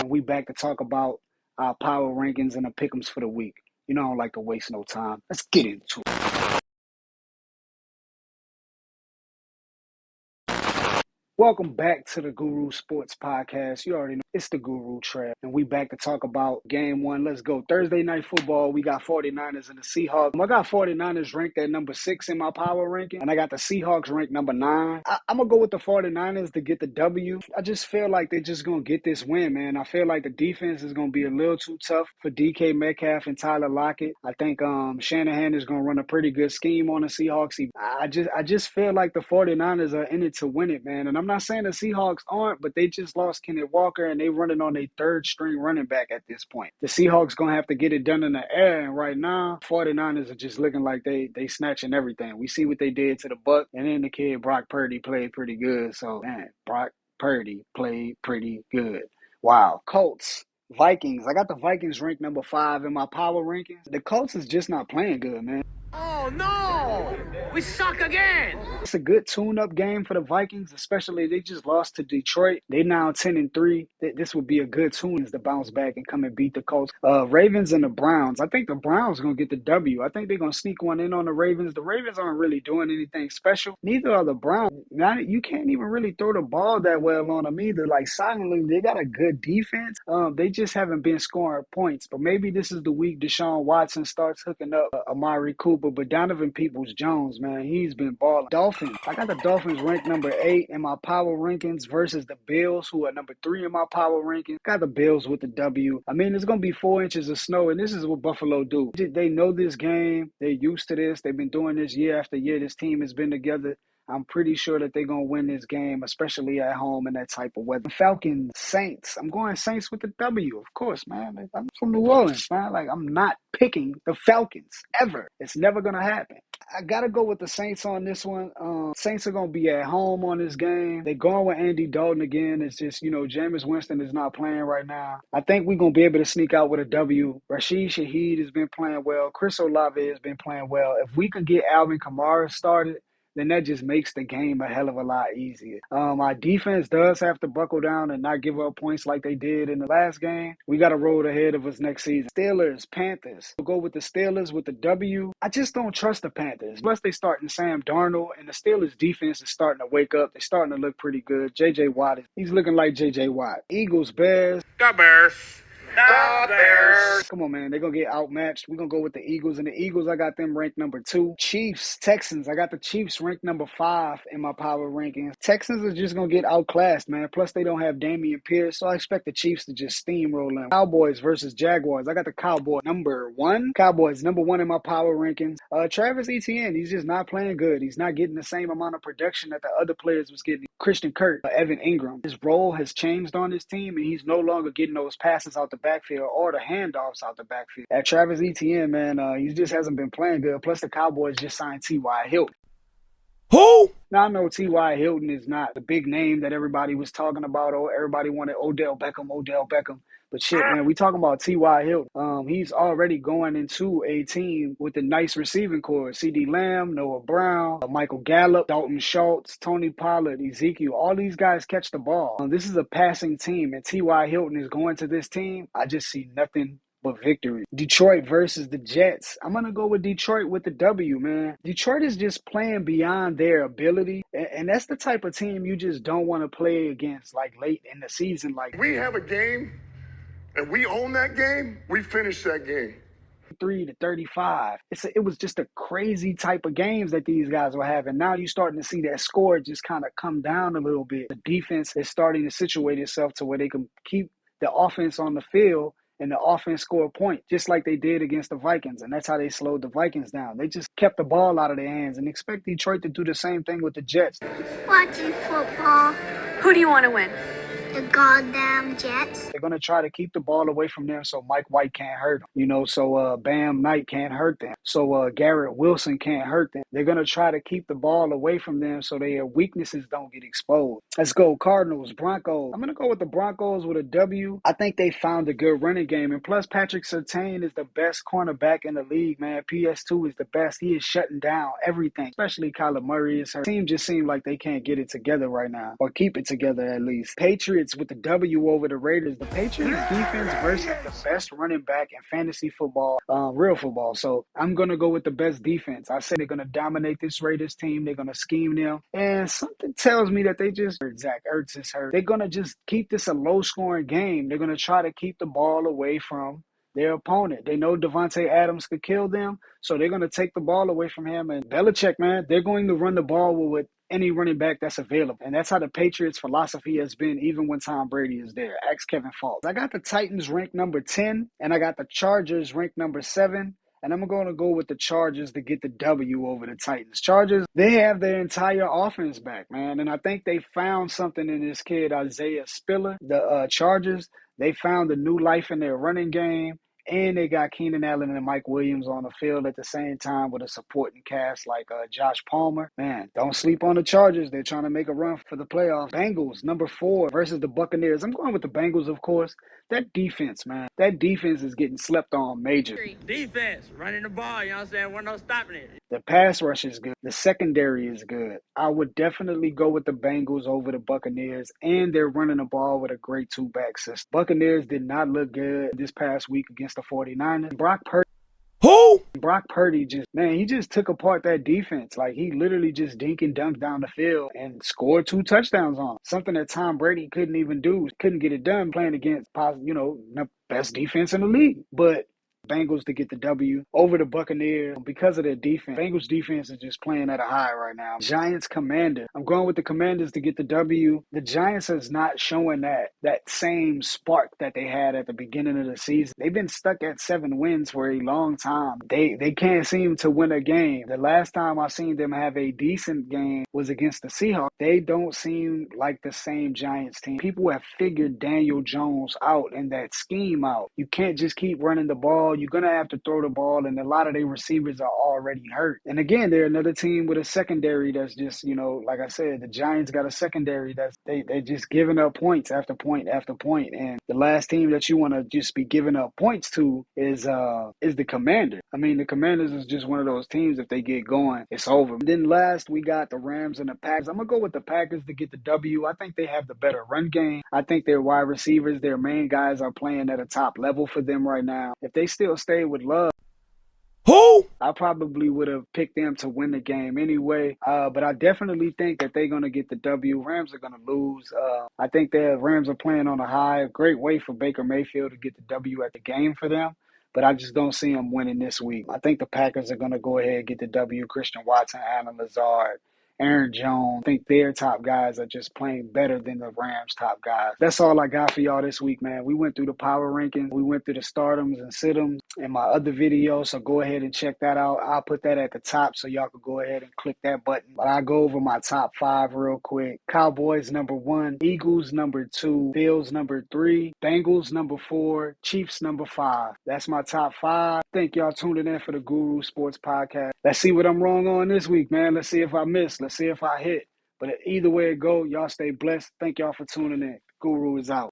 We back to talk about our power rankings and the pick'ems for the week. You know, I don't like to waste no time. Let's get into it. Welcome back to the Guru Sports Podcast. You already know it's the Guru Trap, and we back to talk about game one. Let's go. Thursday night football. We got 49ers and the Seahawks. I got 49ers ranked at number 6 in my power ranking, and I got the Seahawks ranked number 9. I'm going to go with the 49ers to get the W. I just feel like they're just going to get this win, man. I feel like the defense is going to be a little too tough for DK Metcalf and Tyler Lockett. I think Shanahan is going to run a pretty good scheme on the Seahawks. I just feel like the 49ers are in it to win it, man. And I'm not saying the Seahawks aren't, but they just lost Kenneth Walker, and they running on their third-string running back at this point. The Seahawks going to have to get it done in the air, and right now, 49ers are just looking like they snatching everything. We see what they did to the Bucs, and then the kid Brock Purdy played pretty good. So, man, Brock Purdy played pretty good. Wow. Colts. Vikings. I got the Vikings ranked number 5 in my power rankings. The Colts is just not playing good, man. Oh, no! We suck again! It's a good tune-up game for the Vikings, especially they just lost to Detroit. They now 10-3. This would be a good tune to bounce back and come and beat the Colts. Ravens and the Browns. I think the Browns going to get the W. I think they're going to sneak one in on the Ravens. The Ravens aren't really doing anything special. Neither are the Browns. Now, you can't even really throw the ball that well on them either. Like, silently, they got a good defense. They just haven't been scoring points. But maybe this is the week Deshaun Watson starts hooking up Amari Cooper. But Donovan Peoples-Jones, man, he's been balling. Dolphins. I got the Dolphins ranked number 8 in my power rankings versus the Bills, who are number 3 in my power rankings. Got the Bills with the W. I mean, it's going to be 4 inches of snow, and this is what Buffalo do. They know this game. They're used to this. They've been doing this year after year. This team has been together. I'm pretty sure that they're going to win this game, especially at home in that type of weather. Falcons, Saints. I'm going Saints with the W, of course, man. I'm from New Orleans, man. Like, I'm not picking the Falcons ever. It's never going to happen. I got to go with the Saints on this one. Saints are going to be at home on this game. They're going with Andy Dalton again. It's just, Jameis Winston is not playing right now. I think we're going to be able to sneak out with a W. Rashid Shaheed has been playing well. Chris Olave has been playing well. If we can get Alvin Kamara started, then that just makes the game a hell of a lot easier. Our defense does have to buckle down and not give up points like they did in the last game. We got a road ahead of us next season. Steelers, Panthers. We'll go with the Steelers with the W. I just don't trust the Panthers. Plus, they starting Sam Darnold, and the Steelers' defense is starting to wake up. They're starting to look pretty good. J.J. Watt, he's looking like J.J. Watt. Eagles, Bears. The Bears. The Bears. Come on, man. They're going to get outmatched. We're going to go with the Eagles. And the Eagles, I got them ranked number 2. Chiefs, Texans. I got the Chiefs ranked number 5 in my power rankings. Texans are just going to get outclassed, man. Plus, they don't have Dameon Pierce, so I expect the Chiefs to just steamroll them. Cowboys versus Jaguars. I got the Cowboys number 1. Cowboys number 1 in my power rankings. Travis Etienne, he's just not playing good. He's not getting the same amount of production that the other players was getting. Christian Kirk, Evan Ingram. His role has changed on this team, and he's no longer getting those passes out the backfield or the handoffs out the backfield. At Travis Etienne, man, he just hasn't been playing good. Plus, the Cowboys just signed T.Y. Hilton. Who? Now, I know T.Y. Hilton is not the big name that everybody was talking about, or everybody wanted Odell Beckham. But shit, man, we talking about T.Y. Hilton. He's already going into a team with a nice receiving core. C.D. Lamb, Noah Brown, Michael Gallup, Dalton Schultz, Tony Pollard, Ezekiel. All these guys catch the ball. This is a passing team, and T.Y. Hilton is going to this team. I just see nothing but victory. Detroit versus the Jets. I'm going to go with Detroit with the W, man. Detroit is just playing beyond their ability, and that's the type of team you just don't want to play against, like, late in the season. Like, we have a game, and we own that game, we finish that game. 3-35. It was just a crazy type of games that these guys were having. Now you're starting to see that score just kind of come down a little bit. The defense is starting to situate itself to where they can keep the offense on the field and the offense score a point, just like they did against the Vikings. And that's how they slowed the Vikings down. They just kept the ball out of their hands, and expect Detroit to do the same thing with the Jets. Watching football. Who do you want to win? The goddamn Jets. They're going to try to keep the ball away from them so Mike White can't hurt them, so Bam Knight can't hurt them, so Garrett Wilson can't hurt them. They're going to try to keep the ball away from them so their weaknesses don't get exposed. Let's go Cardinals, Broncos. I'm going to go with the Broncos with a W. I think they found a good running game, and plus Patrick Surtain is the best cornerback in the league, man. PS2 is the best. He is shutting down everything, especially Kyler Murray is hurt. The team just seems like they can't get it together right now, or keep it together at least. Patriots Patriots with the W over the Raiders. The Patriots defense versus the best running back in fantasy football, real football. So I'm going to go with the best defense. I said they're going to dominate this Raiders team. They're going to scheme them. And something tells me that Zach Ertz is hurt. They're going to just keep this a low-scoring game. They're going to try to keep the ball away from their opponent. They know Devontae Adams could kill them, so they're going to take the ball away from him. And Belichick, man, they're going to run the ball with any running back that's available. And that's how the Patriots' philosophy has been even when Tom Brady is there. Ask Kevin Falk. I got the Titans ranked number 10, and I got the Chargers ranked number 7. And I'm going to go with the Chargers to get the W over the Titans. Chargers, they have their entire offense back, man. And I think they found something in this kid, Isaiah Spiller. The Chargers, they found a new life in their running game. And they got Keenan Allen and Mike Williams on the field at the same time with a supporting cast like Josh Palmer. Man, don't sleep on the Chargers. They're trying to make a run for the playoffs. Bengals, number 4 versus the Buccaneers. I'm going with the Bengals, of course. That defense, man. That defense is getting slept on major. Defense, running the ball, you know what I'm saying? We're not stopping it. The pass rush is good. The secondary is good. I would definitely go with the Bengals over the Buccaneers, and they're running the ball with a great two-back system. Buccaneers did not look good this past week against the 49ers. Brock Purdy he just took apart that defense. Like, he literally just dink and dunk down the field and scored 2 touchdowns on him. Something that Tom Brady couldn't even do. Couldn't get it done playing against, the best defense in the league. But Bengals to get the W over the Buccaneers because of their defense. Bengals defense is just playing at a high right now. Giants Commander. I'm going with the Commanders to get the W. The Giants is not showing that same spark that they had at the beginning of the season. They've been stuck at 7 wins for a long time. They can't seem to win a game. The last time I seen them have a decent game was against the Seahawks. They don't seem like the same Giants team. People have figured Daniel Jones out and that scheme out. You can't just keep running the ball. You're going to have to throw the ball, and a lot of their receivers are already hurt. And again, they're another team with a secondary that's just, like I said, the Giants got a secondary that's they're just giving up points after point after point. And the last team that you want to just be giving up points to is the Commanders. I mean, the Commanders is just one of those teams, if they get going, it's over. And then last, we got the Rams and the Packers. I'm going to go with the Packers to get the W. I think they have the better run game. I think their wide receivers, their main guys are playing at a top level for them right now. If they still stay with Love, I probably would have picked them to win the game anyway. But I definitely think that they're going to get the W. Rams are going to lose. I think the Rams are playing on a high. A great way for Baker Mayfield to get the W at the game for them. But I just don't see them winning this week. I think the Packers are going to go ahead and get the W. Christian Watson, Allen Lazard, Aaron Jones. I think their top guys are just playing better than the Rams' top guys. That's all I got for y'all this week, man. We went through the power rankings. We went through the stardoms and situms in my other video, so go ahead and check that out. I'll put that at the top so y'all can go ahead and click that button. But I'll go over my top 5 real quick. Cowboys number 1, Eagles number 2, Bills number 3, Bengals number 4, Chiefs number 5. That's my top 5. Thank y'all tuning in for the Guru Sports Podcast. Let's see what I'm wrong on this week, man. Let's see if I missed. Let's see if I hit. But either way it go, y'all stay blessed. Thank y'all for tuning in. Guru is out.